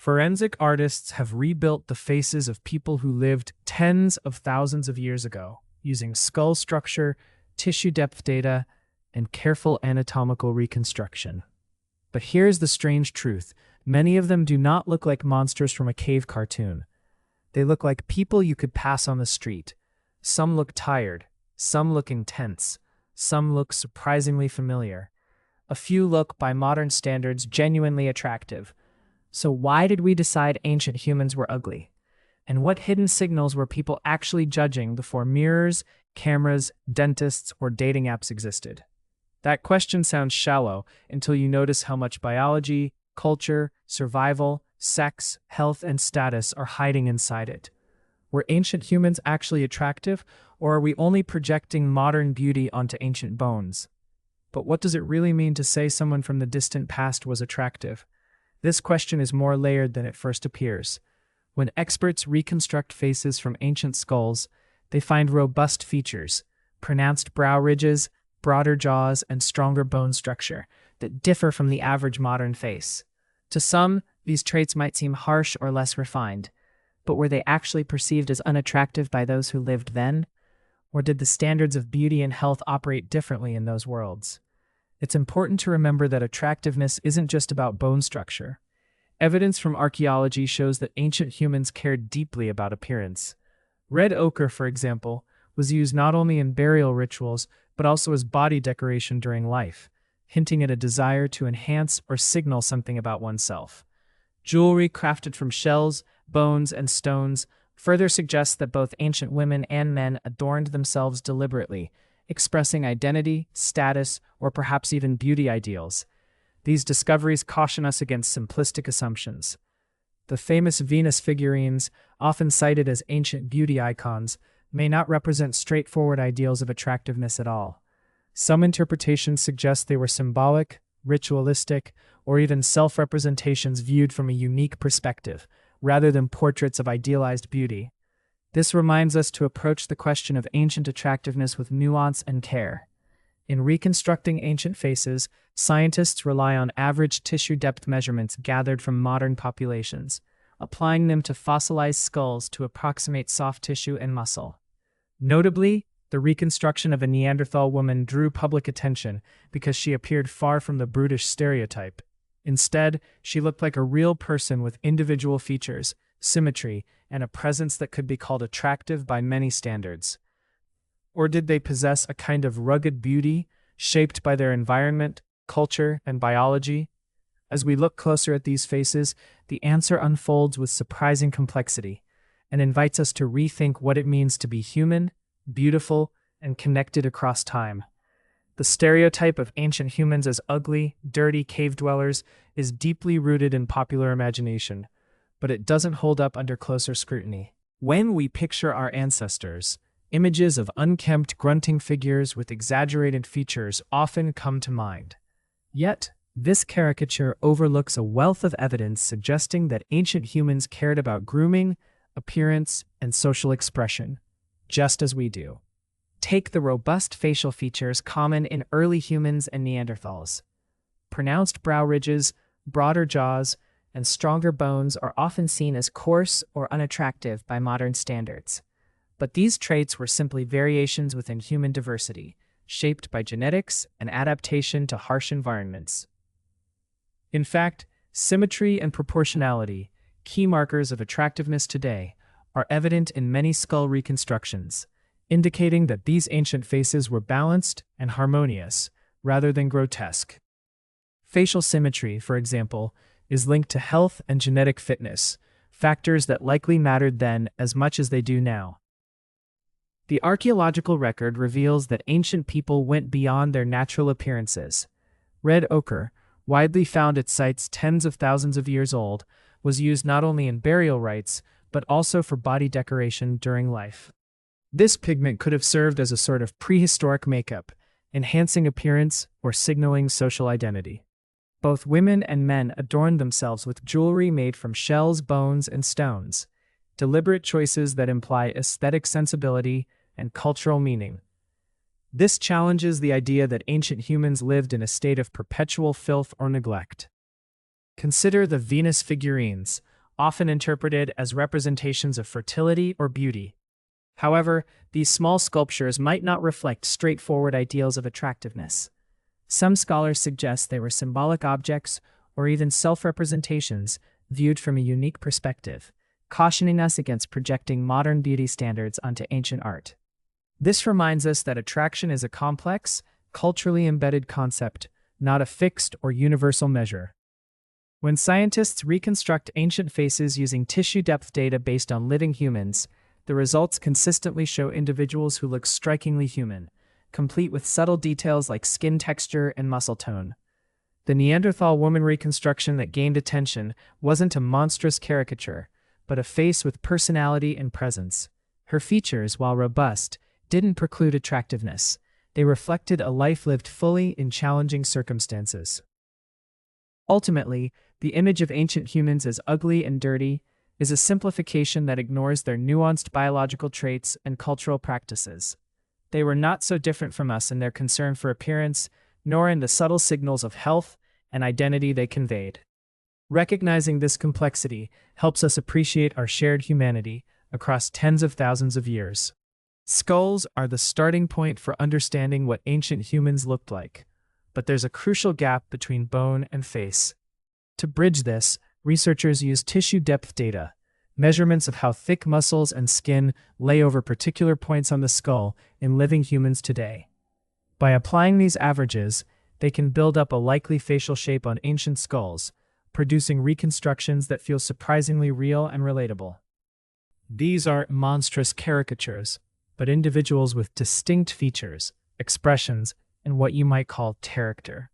Forensic artists have rebuilt the faces of people who lived tens of thousands of years ago, using skull structure, tissue depth data, and careful anatomical reconstruction. But here's the strange truth. Many of them do not look like monsters from a cave cartoon. They look like people you could pass on the street. Some look tired, some look intense, some look surprisingly familiar. A few look, by modern standards, genuinely attractive. So why did we decide ancient humans were ugly? And what hidden signals were people actually judging before mirrors, cameras, dentists, or dating apps existed? That question sounds shallow until you notice how much biology, culture, survival, sex, health, and status are hiding inside it. Were ancient humans actually attractive, or are we only projecting modern beauty onto ancient bones? But what does it really mean to say someone from the distant past was attractive? This question is more layered than it first appears. When experts reconstruct faces from ancient skulls, they find robust features, pronounced brow ridges, broader jaws, and stronger bone structure that differ from the average modern face. To some, these traits might seem harsh or less refined, but were they actually perceived as unattractive by those who lived then? Or did the standards of beauty and health operate differently in those worlds? It's important to remember that attractiveness isn't just about bone structure. Evidence from archaeology shows that ancient humans cared deeply about appearance. Red ochre, for example, was used not only in burial rituals, but also as body decoration during life, hinting at a desire to enhance or signal something about oneself. Jewelry crafted from shells, bones, and stones further suggests that both ancient women and men adorned themselves deliberately, expressing identity, status, or perhaps even beauty ideals. These discoveries caution us against simplistic assumptions. The famous Venus figurines, often cited as ancient beauty icons, may not represent straightforward ideals of attractiveness at all. Some interpretations suggest they were symbolic, ritualistic, or even self-representations viewed from a unique perspective, rather than portraits of idealized beauty. This reminds us to approach the question of ancient attractiveness with nuance and care. In reconstructing ancient faces, scientists rely on average tissue depth measurements gathered from modern populations, applying them to fossilized skulls to approximate soft tissue and muscle. Notably, the reconstruction of a Neanderthal woman drew public attention because she appeared far from the brutish stereotype. Instead, she looked like a real person with individual features, symmetry, and a presence that could be called attractive by many standards. Or did they possess a kind of rugged beauty, shaped by their environment, culture, and biology? As we look closer at these faces, the answer unfolds with surprising complexity and invites us to rethink what it means to be human, beautiful, and connected across time. The stereotype of ancient humans as ugly, dirty cave dwellers is deeply rooted in popular imagination, but it doesn't hold up under closer scrutiny. When we picture our ancestors, images of unkempt, grunting figures with exaggerated features often come to mind. Yet, this caricature overlooks a wealth of evidence suggesting that ancient humans cared about grooming, appearance, and social expression, just as we do. Take the robust facial features common in early humans and Neanderthals. Pronounced brow ridges, broader jaws, and stronger bones are often seen as coarse or unattractive by modern standards. But these traits were simply variations within human diversity, shaped by genetics and adaptation to harsh environments. In fact, symmetry and proportionality, key markers of attractiveness today, are evident in many skull reconstructions, indicating that these ancient faces were balanced and harmonious, rather than grotesque. Facial symmetry, for example, is linked to health and genetic fitness, factors that likely mattered then as much as they do now. The archaeological record reveals that ancient people went beyond their natural appearances. Red ochre, widely found at sites tens of thousands of years old, was used not only in burial rites, but also for body decoration during life. This pigment could have served as a sort of prehistoric makeup, enhancing appearance or signaling social identity. Both women and men adorned themselves with jewelry made from shells, bones, and stones, deliberate choices that imply aesthetic sensibility and cultural meaning. This challenges the idea that ancient humans lived in a state of perpetual filth or neglect. Consider the Venus figurines, often interpreted as representations of fertility or beauty. However, these small sculptures might not reflect straightforward ideals of attractiveness. Some scholars suggest they were symbolic objects or even self-representations viewed from a unique perspective, cautioning us against projecting modern beauty standards onto ancient art. This reminds us that attraction is a complex, culturally embedded concept, not a fixed or universal measure. When scientists reconstruct ancient faces using tissue depth data based on living humans, the results consistently show individuals who look strikingly human, complete with subtle details like skin texture and muscle tone. The Neanderthal woman reconstruction that gained attention wasn't a monstrous caricature, but a face with personality and presence. Her features, while robust, didn't preclude attractiveness. They reflected a life lived fully in challenging circumstances. Ultimately, the image of ancient humans as ugly and dirty is a simplification that ignores their nuanced biological traits and cultural practices. They were not so different from us in their concern for appearance, nor in the subtle signals of health and identity they conveyed. Recognizing this complexity helps us appreciate our shared humanity across tens of thousands of years. Skulls are the starting point for understanding what ancient humans looked like, but there's a crucial gap between bone and face. To bridge this, researchers use tissue depth data, measurements of how thick muscles and skin lay over particular points on the skull in living humans today. By applying these averages, they can build up a likely facial shape on ancient skulls, producing reconstructions that feel surprisingly real and relatable. These aren't monstrous caricatures, but individuals with distinct features, expressions, and what you might call character.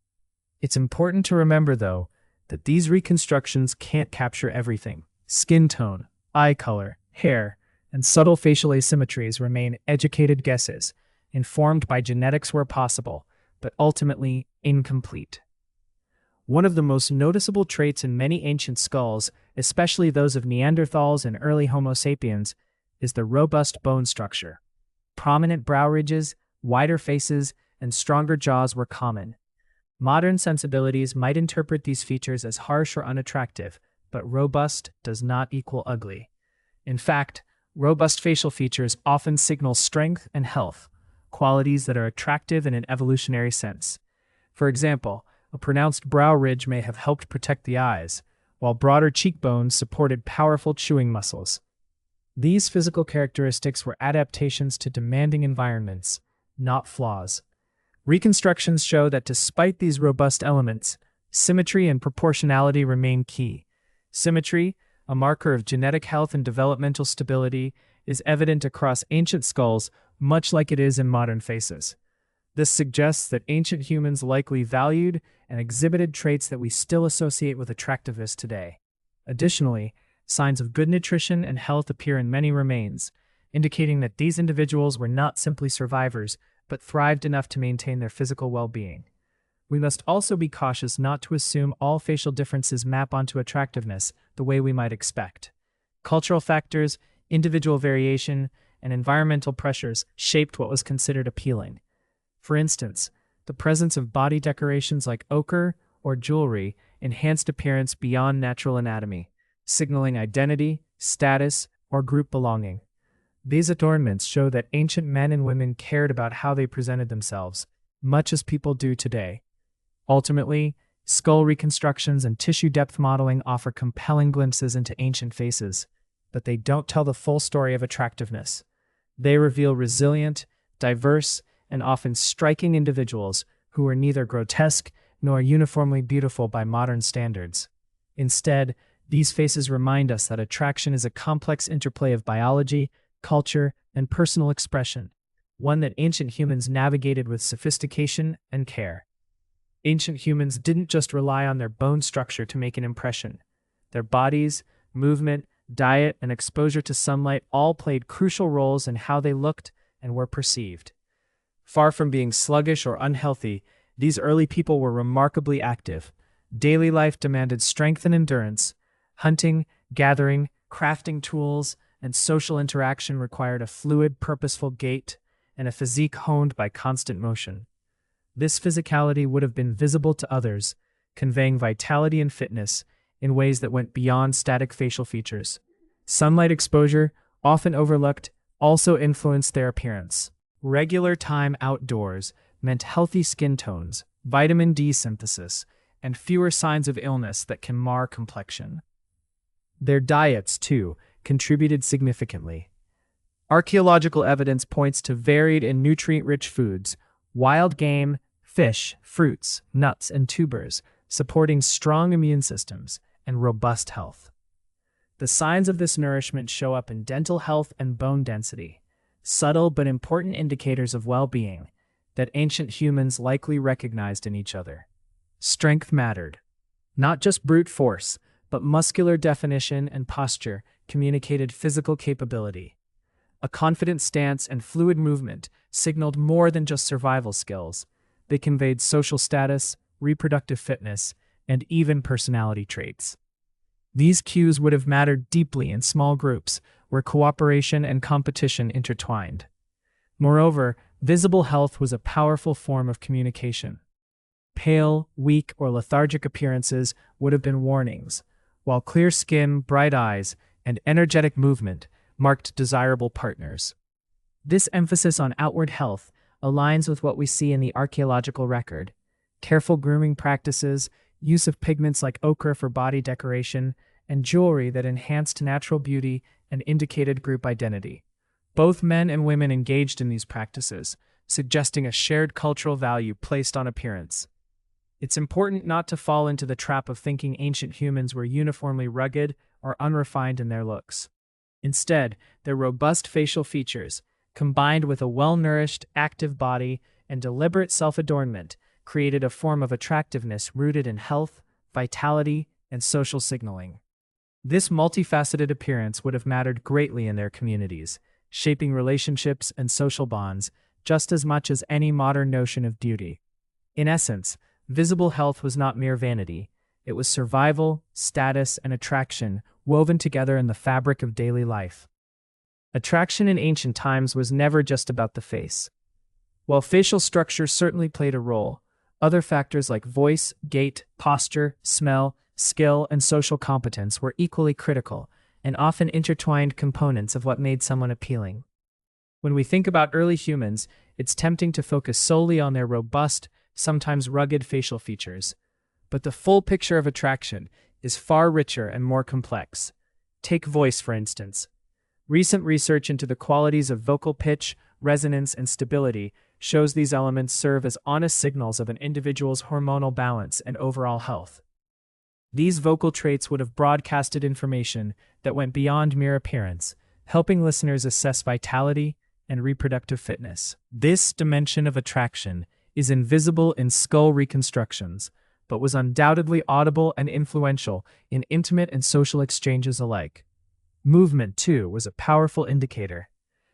It's important to remember, though, that these reconstructions can't capture everything. Skin tone, eye color, hair, and subtle facial asymmetries remain educated guesses, informed by genetics where possible, but ultimately incomplete. One of the most noticeable traits in many ancient skulls, especially those of Neanderthals and early Homo sapiens, is the robust bone structure. Prominent brow ridges, wider faces, and stronger jaws were common. Modern sensibilities might interpret these features as harsh or unattractive, but robust does not equal ugly. In fact, robust facial features often signal strength and health, qualities that are attractive in an evolutionary sense. For example, a pronounced brow ridge may have helped protect the eyes, while broader cheekbones supported powerful chewing muscles. These physical characteristics were adaptations to demanding environments, not flaws. Reconstructions show that despite these robust elements, symmetry and proportionality remain key. Symmetry, a marker of genetic health and developmental stability, is evident across ancient skulls, much like it is in modern faces. This suggests that ancient humans likely valued and exhibited traits that we still associate with attractiveness today. Additionally, signs of good nutrition and health appear in many remains, indicating that these individuals were not simply survivors, but thrived enough to maintain their physical well-being. We must also be cautious not to assume all facial differences map onto attractiveness the way we might expect. Cultural factors, individual variation, and environmental pressures shaped what was considered appealing. For instance, the presence of body decorations like ochre or jewelry enhanced appearance beyond natural anatomy, signaling identity, status, or group belonging. These adornments show that ancient men and women cared about how they presented themselves, much as people do today. Ultimately, skull reconstructions and tissue depth modeling offer compelling glimpses into ancient faces, but they don't tell the full story of attractiveness. They reveal resilient, diverse, and often striking individuals who are neither grotesque nor uniformly beautiful by modern standards. Instead, these faces remind us that attraction is a complex interplay of biology, culture, and personal expression, one that ancient humans navigated with sophistication and care. Ancient humans didn't just rely on their bone structure to make an impression. Their bodies, movement, diet, and exposure to sunlight all played crucial roles in how they looked and were perceived. Far from being sluggish or unhealthy, these early people were remarkably active. Daily life demanded strength and endurance. Hunting, gathering, crafting tools, and social interaction required a fluid, purposeful gait and a physique honed by constant motion. This physicality would have been visible to others, conveying vitality and fitness, in ways that went beyond static facial features. Sunlight exposure, often overlooked, also influenced their appearance. Regular time outdoors meant healthy skin tones, vitamin D synthesis, and fewer signs of illness that can mar complexion. Their diets, too, contributed significantly. Archaeological evidence points to varied and nutrient-rich foods, wild game, fish, fruits, nuts, and tubers, supporting strong immune systems and robust health. The signs of this nourishment show up in dental health and bone density, subtle but important indicators of well-being that ancient humans likely recognized in each other. Strength mattered. Not just brute force, but muscular definition and posture communicated physical capability. A confident stance and fluid movement signaled more than just survival skills. They conveyed social status, reproductive fitness, and even personality traits. These cues would have mattered deeply in small groups where cooperation and competition intertwined. Moreover, visible health was a powerful form of communication. Pale, weak, or lethargic appearances would have been warnings, while clear skin, bright eyes, and energetic movement marked desirable partners. This emphasis on outward health aligns with what we see in the archaeological record. Careful grooming practices, use of pigments like ochre for body decoration, and jewelry that enhanced natural beauty and indicated group identity. Both men and women engaged in these practices, suggesting a shared cultural value placed on appearance. It's important not to fall into the trap of thinking ancient humans were uniformly rugged or unrefined in their looks. Instead, their robust facial features, combined with a well-nourished, active body and deliberate self-adornment, created a form of attractiveness rooted in health, vitality, and social signaling. This multifaceted appearance would have mattered greatly in their communities, shaping relationships and social bonds just as much as any modern notion of beauty. In essence, visible health was not mere vanity. It was survival, status, and attraction woven together in the fabric of daily life. Attraction in ancient times was never just about the face. While facial structure certainly played a role, other factors like voice, gait, posture, smell, skill, and social competence were equally critical and often intertwined components of what made someone appealing. When we think about early humans, it's tempting to focus solely on their robust, sometimes rugged facial features. But the full picture of attraction is far richer and more complex. Take voice, for instance. Recent research into the qualities of vocal pitch, resonance, and stability shows these elements serve as honest signals of an individual's hormonal balance and overall health. These vocal traits would have broadcasted information that went beyond mere appearance, helping listeners assess vitality and reproductive fitness. This dimension of attraction is invisible in skull reconstructions, but was undoubtedly audible and influential in intimate and social exchanges alike. Movement, too, was a powerful indicator.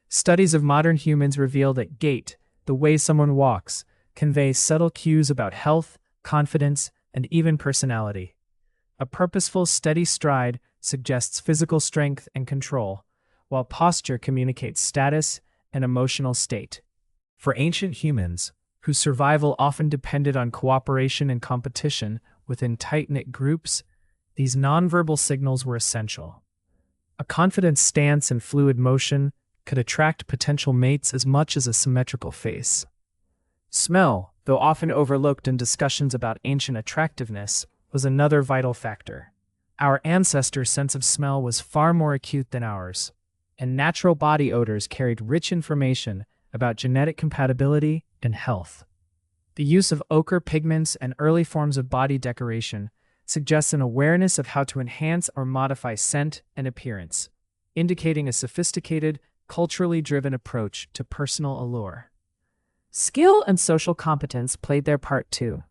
Studies of modern humans reveal that gait, the way someone walks, conveys subtle cues about health, confidence, and even personality. A purposeful, steady stride suggests physical strength and control, while posture communicates status and emotional state. For ancient humans, whose survival often depended on cooperation and competition within tight-knit groups, these nonverbal signals were essential. A confident stance and fluid motion could attract potential mates as much as a symmetrical face. Smell, though often overlooked in discussions about ancient attractiveness, was another vital factor. Our ancestors' sense of smell was far more acute than ours, and natural body odors carried rich information about genetic compatibility and health. The use of ochre pigments and early forms of body decoration suggests an awareness of how to enhance or modify scent and appearance, indicating a sophisticated, culturally driven approach to personal allure. Skill and social competence played their part too.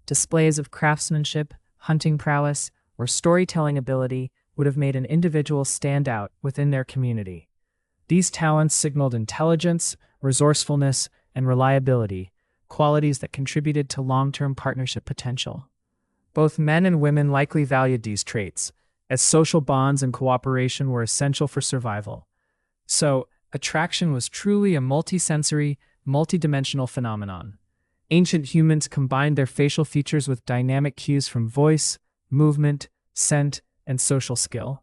Displays of craftsmanship, hunting prowess, or storytelling ability would have made an individual stand out within their community. These talents signaled intelligence, resourcefulness, and reliability, qualities that contributed to long-term partnership potential. Both men and women likely valued these traits, as social bonds and cooperation were essential for survival. So, attraction was truly a multisensory, multidimensional phenomenon. Ancient humans combined their facial features with dynamic cues from voice, movement, scent, and social skill.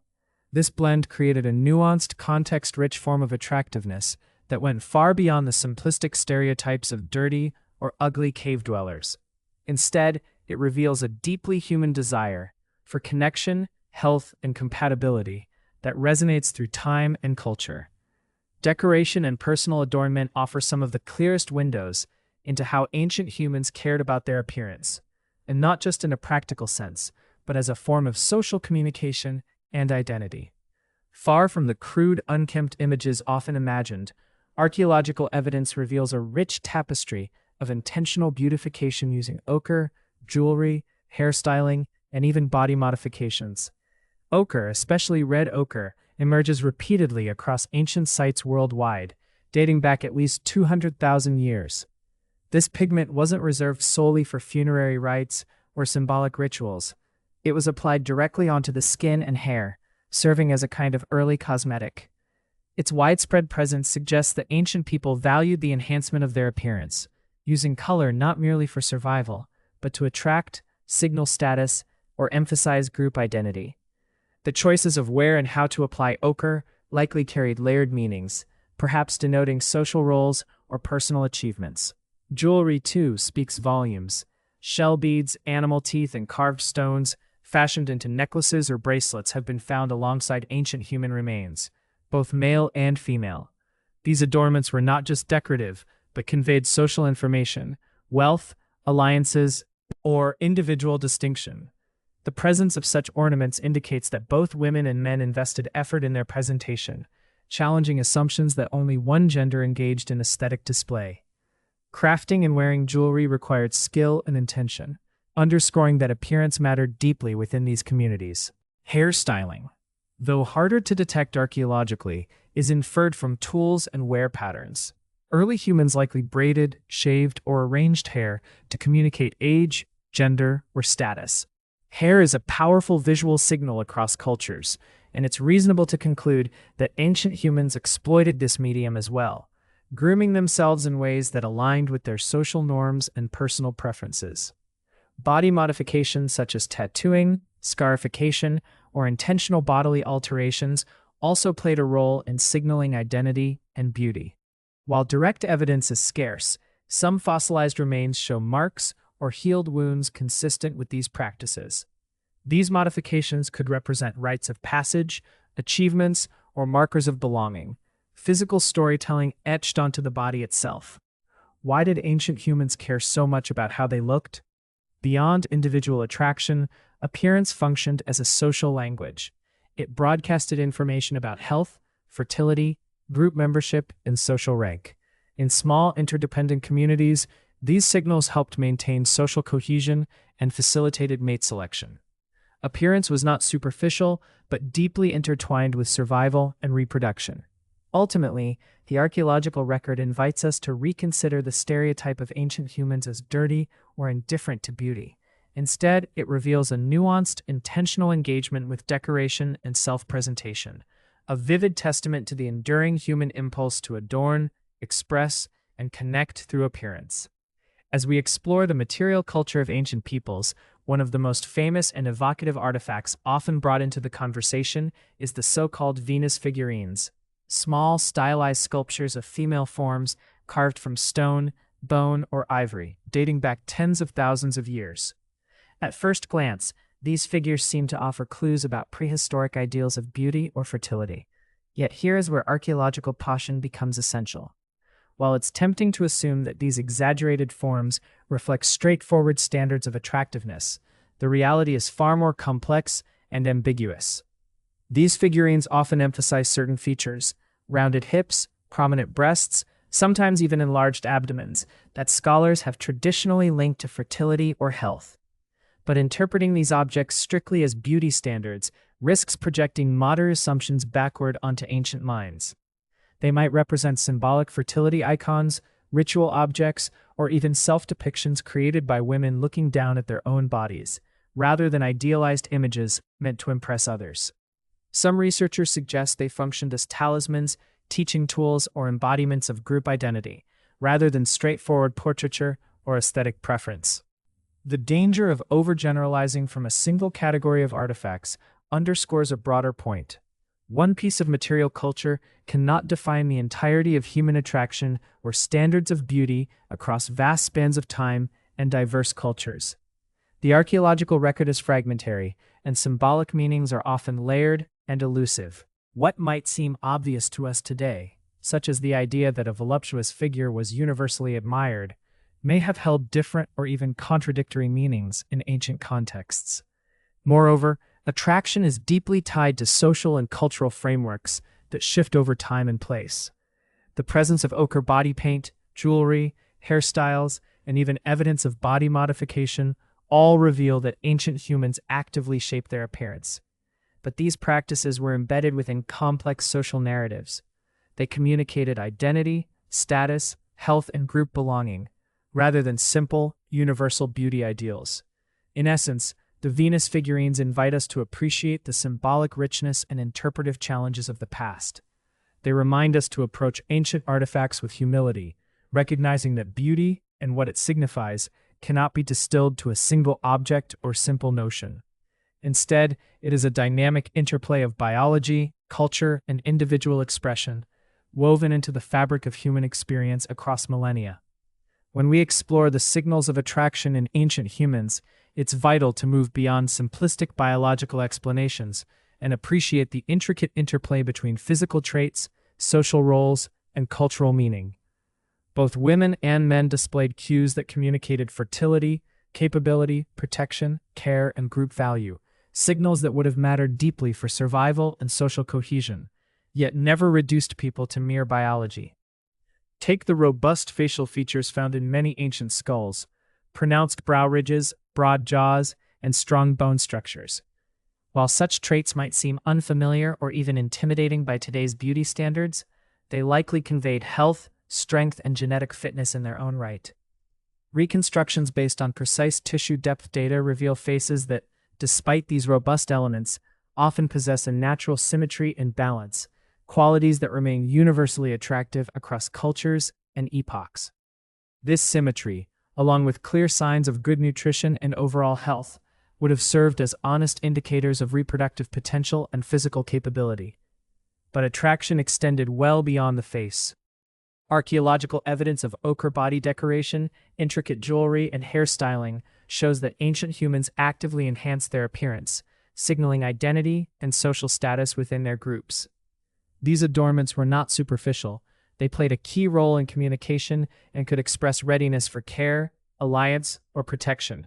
This blend created a nuanced, context-rich form of attractiveness that went far beyond the simplistic stereotypes of dirty or ugly cave dwellers. Instead, it reveals a deeply human desire for connection, health, and compatibility that resonates through time and culture. Decoration and personal adornment offer some of the clearest windows into how ancient humans cared about their appearance, and not just in a practical sense, but as a form of social communication and identity. Far from the crude, unkempt images often imagined, archaeological evidence reveals a rich tapestry of intentional beautification using ochre, jewelry, hairstyling, and even body modifications. Ochre, especially red ochre, emerges repeatedly across ancient sites worldwide, dating back at least 200,000 years. This pigment wasn't reserved solely for funerary rites or symbolic rituals. It was applied directly onto the skin and hair, serving as a kind of early cosmetic. Its widespread presence suggests that ancient people valued the enhancement of their appearance, using color not merely for survival, but to attract, signal status, or emphasize group identity. The choices of where and how to apply ochre likely carried layered meanings, perhaps denoting social roles or personal achievements. Jewelry, too, speaks volumes. Shell beads, animal teeth, and carved stones, fashioned into necklaces or bracelets, have been found alongside ancient human remains, both male and female. These adornments were not just decorative, but conveyed social information, wealth, alliances, or individual distinction. The presence of such ornaments indicates that both women and men invested effort in their presentation, challenging assumptions that only one gender engaged in aesthetic display. Crafting and wearing jewelry required skill and intention, underscoring that appearance mattered deeply within these communities. Hairstyling, though harder to detect archaeologically, is inferred from tools and wear patterns. Early humans likely braided, shaved, or arranged hair to communicate age, gender, or status. Hair is a powerful visual signal across cultures, and it's reasonable to conclude that ancient humans exploited this medium as well, grooming themselves in ways that aligned with their social norms and personal preferences. Body modifications such as tattooing, scarification, or intentional bodily alterations also played a role in signaling identity and beauty. While direct evidence is scarce, some fossilized remains show marks or healed wounds consistent with these practices. These modifications could represent rites of passage, achievements, or markers of belonging, physical storytelling etched onto the body itself. Why did ancient humans care so much about how they looked? Beyond individual attraction, appearance functioned as a social language. It broadcasted information about health, fertility, group membership, and social rank. In small, interdependent communities, these signals helped maintain social cohesion and facilitated mate selection. Appearance was not superficial, but deeply intertwined with survival and reproduction. Ultimately, the archaeological record invites us to reconsider the stereotype of ancient humans as dirty or indifferent to beauty. Instead, it reveals a nuanced, intentional engagement with decoration and self-presentation, a vivid testament to the enduring human impulse to adorn, express, and connect through appearance. As we explore the material culture of ancient peoples, one of the most famous and evocative artifacts often brought into the conversation is the so-called Venus figurines, small, stylized sculptures of female forms carved from stone, bone, or ivory, dating back tens of thousands of years. At first glance, these figures seem to offer clues about prehistoric ideals of beauty or fertility. Yet here is where archaeological caution becomes essential. While it's tempting to assume that these exaggerated forms reflect straightforward standards of attractiveness, the reality is far more complex and ambiguous. These figurines often emphasize certain features, rounded hips, prominent breasts, sometimes even enlarged abdomens, that scholars have traditionally linked to fertility or health. But interpreting these objects strictly as beauty standards risks projecting modern assumptions backward onto ancient minds. They might represent symbolic fertility icons, ritual objects, or even self-depictions created by women looking down at their own bodies, rather than idealized images meant to impress others. Some researchers suggest they functioned as talismans, teaching tools, or embodiments of group identity, rather than straightforward portraiture or aesthetic preference. The danger of overgeneralizing from a single category of artifacts underscores a broader point. One piece of material culture cannot define the entirety of human attraction or standards of beauty across vast spans of time and diverse cultures. The archaeological record is fragmentary, and symbolic meanings are often layered and elusive. What might seem obvious to us today, such as the idea that a voluptuous figure was universally admired, may have held different or even contradictory meanings in ancient contexts. Moreover, attraction is deeply tied to social and cultural frameworks that shift over time and place. The presence of ochre body paint, jewelry, hairstyles, and even evidence of body modification all reveal that ancient humans actively shaped their appearance. But these practices were embedded within complex social narratives. They communicated identity, status, health, and group belonging, rather than simple, universal beauty ideals. In essence, the Venus figurines invite us to appreciate the symbolic richness and interpretive challenges of the past. They remind us to approach ancient artifacts with humility, recognizing that beauty and what it signifies cannot be distilled to a single object or simple notion. Instead, it is a dynamic interplay of biology, culture, and individual expression, woven into the fabric of human experience across millennia. When we explore the signals of attraction in ancient humans, it's vital to move beyond simplistic biological explanations and appreciate the intricate interplay between physical traits, social roles, and cultural meaning. Both women and men displayed cues that communicated fertility, capability, protection, care, and group value, signals that would have mattered deeply for survival and social cohesion, yet never reduced people to mere biology. Take the robust facial features found in many ancient skulls, pronounced brow ridges, broad jaws, and strong bone structures. While such traits might seem unfamiliar or even intimidating by today's beauty standards, they likely conveyed health, strength, and genetic fitness in their own right. Reconstructions based on precise tissue depth data reveal faces that, despite these robust elements, often possess a natural symmetry and balance, qualities that remain universally attractive across cultures and epochs. This symmetry, along with clear signs of good nutrition and overall health, would have served as honest indicators of reproductive potential and physical capability. But attraction extended well beyond the face. Archaeological evidence of ochre body decoration, intricate jewelry, and hairstyling shows that ancient humans actively enhanced their appearance, signaling identity and social status within their groups. These adornments were not superficial. They played a key role in communication and could express readiness for care, alliance, or protection.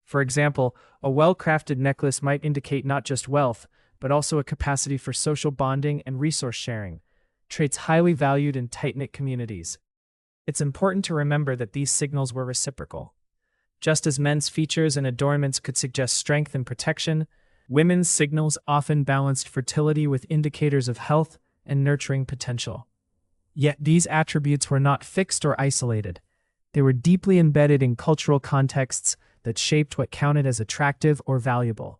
For example, a well-crafted necklace might indicate not just wealth, but also a capacity for social bonding and resource sharing, traits highly valued in tight-knit communities. It's important to remember that these signals were reciprocal. Just as men's features and adornments could suggest strength and protection, women's signals often balanced fertility with indicators of health and nurturing potential. Yet these attributes were not fixed or isolated. They were deeply embedded in cultural contexts that shaped what counted as attractive or valuable.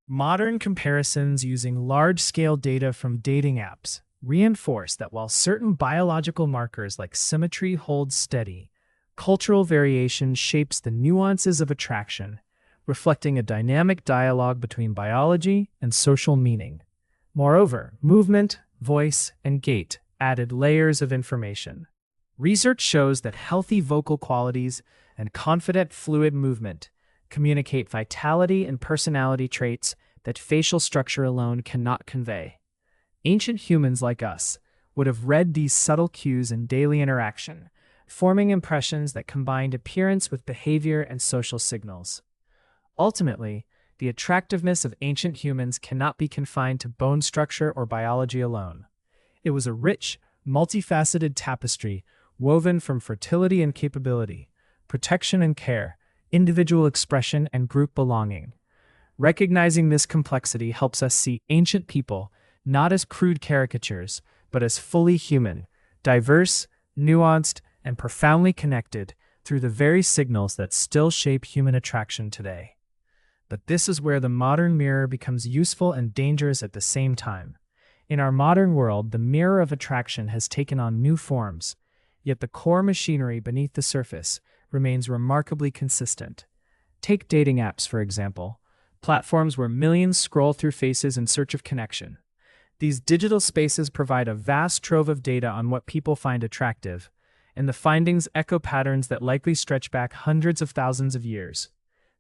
Modern comparisons using large-scale data from dating apps reinforce that while certain biological markers like symmetry hold steady, cultural variation shapes the nuances of attraction, reflecting a dynamic dialogue between biology and social meaning. Moreover, movement, voice, and gait added layers of information. Research shows that healthy vocal qualities and confident fluid movement communicate vitality and personality traits that facial structure alone cannot convey. Ancient humans like us would have read these subtle cues in daily interaction, forming impressions that combined appearance with behavior and social signals. Ultimately, the attractiveness of ancient humans cannot be confined to bone structure or biology alone. It was a rich, multifaceted tapestry woven from fertility and capability, protection and care, individual expression and group belonging. Recognizing this complexity helps us see ancient people not as crude caricatures, but as fully human, diverse, nuanced, and profoundly connected through the very signals that still shape human attraction today. But this is where the modern mirror becomes useful and dangerous at the same time. In our modern world, the mirror of attraction has taken on new forms, yet the core machinery beneath the surface remains remarkably consistent. Take dating apps, for example, platforms where millions scroll through faces in search of connection. These digital spaces provide a vast trove of data on what people find attractive, and the findings echo patterns that likely stretch back hundreds of thousands of years.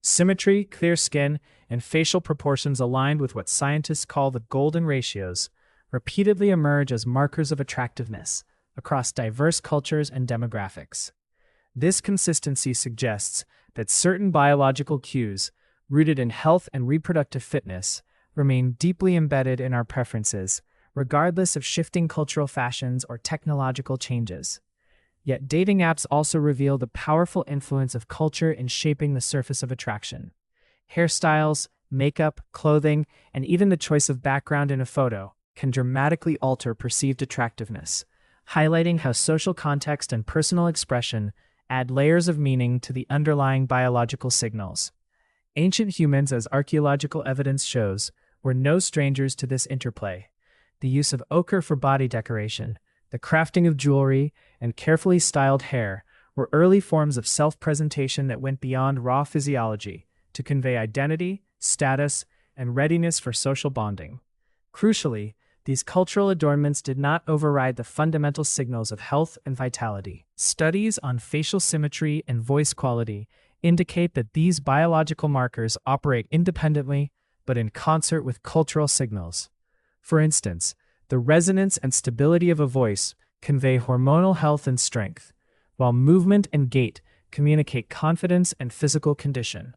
Symmetry, clear skin, and facial proportions aligned with what scientists call the golden ratios repeatedly emerge as markers of attractiveness across diverse cultures and demographics. This consistency suggests that certain biological cues, rooted in health and reproductive fitness, remain deeply embedded in our preferences, regardless of shifting cultural fashions or technological changes. Yet dating apps also reveal the powerful influence of culture in shaping the surface of attraction. Hairstyles, makeup, clothing, and even the choice of background in a photo can dramatically alter perceived attractiveness, highlighting how social context and personal expression add layers of meaning to the underlying biological signals. Ancient humans, as archaeological evidence shows, were no strangers to this interplay. The use of ochre for body decoration, the crafting of jewelry, and carefully styled hair were early forms of self-presentation that went beyond raw physiology to convey identity, status, and readiness for social bonding. Crucially, these cultural adornments did not override the fundamental signals of health and vitality. Studies on facial symmetry and voice quality indicate that these biological markers operate independently but in concert with cultural signals. For instance, the resonance and stability of a voice convey hormonal health and strength, while movement and gait communicate confidence and physical condition,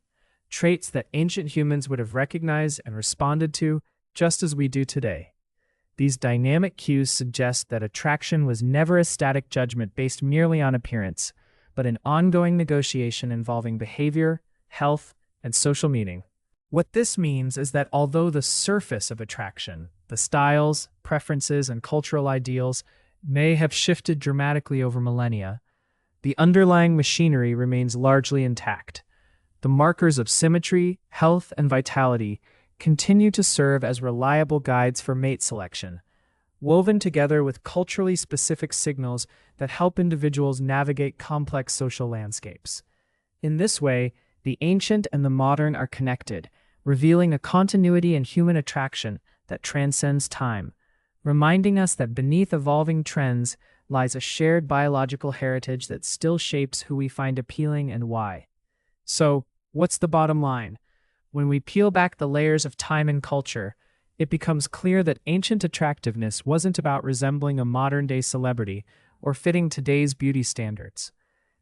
traits that ancient humans would have recognized and responded to just as we do today. These dynamic cues suggest that attraction was never a static judgment based merely on appearance, but an ongoing negotiation involving behavior, health, and social meaning. What this means is that although the surface of attraction, the styles, preferences, and cultural ideals may have shifted dramatically over millennia, the underlying machinery remains largely intact. The markers of symmetry, health, and vitality continue to serve as reliable guides for mate selection, woven together with culturally specific signals that help individuals navigate complex social landscapes. In this way, the ancient and the modern are connected, revealing a continuity in human attraction that transcends time, reminding us that beneath evolving trends lies a shared biological heritage that still shapes who we find appealing and why. So, what's the bottom line? When we peel back the layers of time and culture, it becomes clear that ancient attractiveness wasn't about resembling a modern-day celebrity or fitting today's beauty standards.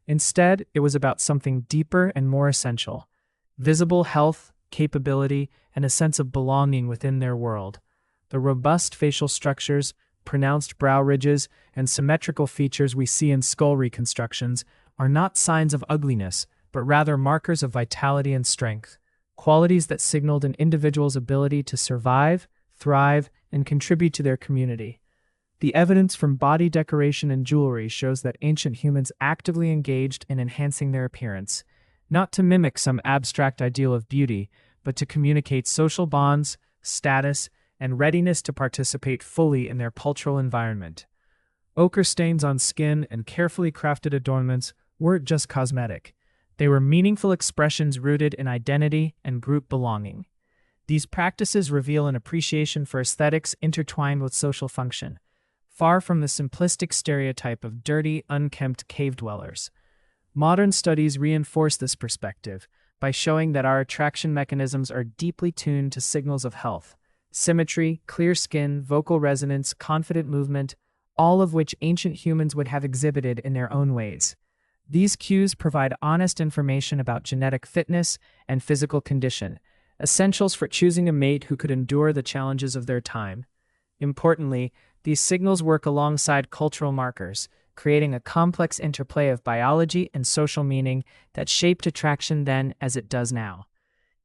Instead, it was about something deeper and more essential: visible health, capability, and a sense of belonging within their world. The robust facial structures, pronounced brow ridges, and symmetrical features we see in skull reconstructions are not signs of ugliness, but rather markers of vitality and strength, qualities that signaled an individual's ability to survive, thrive, and contribute to their community. The evidence from body decoration and jewelry shows that ancient humans actively engaged in enhancing their appearance, not to mimic some abstract ideal of beauty, but to communicate social bonds, status, and readiness to participate fully in their cultural environment. Ochre stains on skin and carefully crafted adornments weren't just cosmetic. They were meaningful expressions rooted in identity and group belonging. These practices reveal an appreciation for aesthetics intertwined with social function, far from the simplistic stereotype of dirty, unkempt cave dwellers. Modern studies reinforce this perspective by showing that our attraction mechanisms are deeply tuned to signals of health, symmetry, clear skin, vocal resonance, confident movement, all of which ancient humans would have exhibited in their own ways. These cues provide honest information about genetic fitness and physical condition, essentials for choosing a mate who could endure the challenges of their time. Importantly, these signals work alongside cultural markers, creating a complex interplay of biology and social meaning that shaped attraction then as it does now.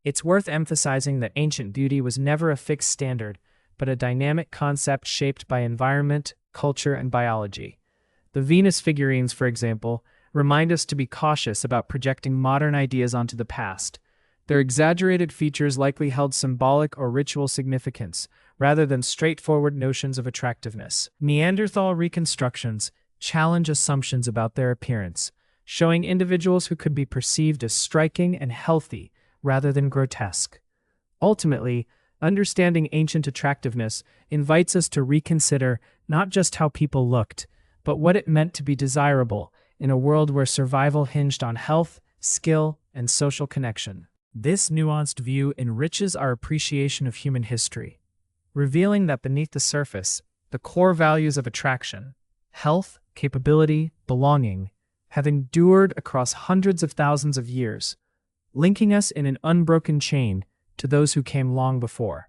It's worth emphasizing that ancient beauty was never a fixed standard, but a dynamic concept shaped by environment, culture, and biology. The Venus figurines, for example, remind us to be cautious about projecting modern ideas onto the past. Their exaggerated features likely held symbolic or ritual significance, rather than straightforward notions of attractiveness. Neanderthal reconstructions challenge assumptions about their appearance, showing individuals who could be perceived as striking and healthy rather than grotesque. Ultimately, understanding ancient attractiveness invites us to reconsider not just how people looked, but what it meant to be desirable in a world where survival hinged on health, skill, and social connection. This nuanced view enriches our appreciation of human history, revealing that beneath the surface, the core values of attraction, health, capability, belonging, have endured across hundreds of thousands of years, linking us in an unbroken chain to those who came long before.